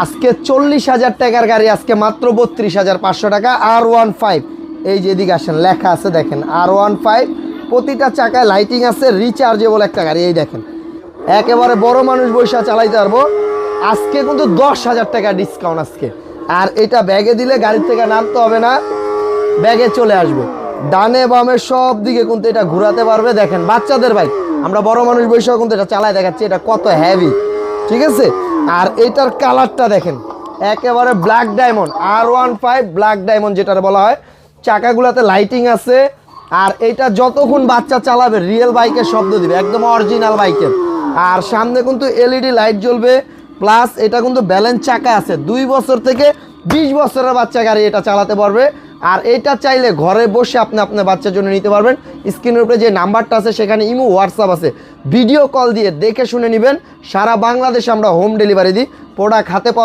আজকে 40,000 টাকার গাড়ি, আজকে মাত্র 32,500 টাকা। R15, এই যে এদিকে আসেন, লেখা আছে দেখেন R15, প্রতিটা চাকায় লাইটিং আছে, রিচার্জেবল একটা গাড়ি। এই দেখেন একেবারে বড় মানুষ বৈশা চালাইতে পারবো। আজকে কিন্তু 10,000 টাকা ডিসকাউন্ট আজকে। আর এটা ব্যাগে দিলে গাড়ি থেকে নামতে হবে না, ব্যাগে চলে আসবে। ডানে বামে সব দিকে কিন্তু এটা ঘোরাতে পারবে। দেখেন বাচ্চাদের বাইক, আমরা বড় মানুষ বৈশাখ কিন্তু এটা চালায় দেখাচ্ছি, এটা কত হেভি, ঠিক আছে। আর এটার কালারটা দেখেন, একেবারে black diamond, R15 black diamond যেটা বলা হয়। চাকাগুলোতে লাইটিং আছে। আর এটা যতক্ষণ বাচ্চা চালাবে রিয়েল বাইকের শব্দ দিবে, একদম অরিজিনাল বাইকের। আর সামনে কিন্তু এলইডি লাইট জ্বলবে, প্লাস এটা কিন্তু ব্যালেন্স চাকা আছে। 2 বছর থেকে 20 বছরের বাচ্চা গাড়ি এটা চালাতে পারবে। আর এটা চাইলে ঘরে বসে আপনি আপনার বাচ্চার জন্য নিতে পারবেন। স্ক্রিনের উপরে যে নাম্বারটা আছে সেখানে ইমো হোয়াটসঅ্যাপ আছে, ভিডিও কল দিয়ে দেখে শুনে নেবেন। সারা বাংলাদেশে আমরা হোম ডেলিভারি দিই। প্রোডাক্ট হাতে পাওয়ার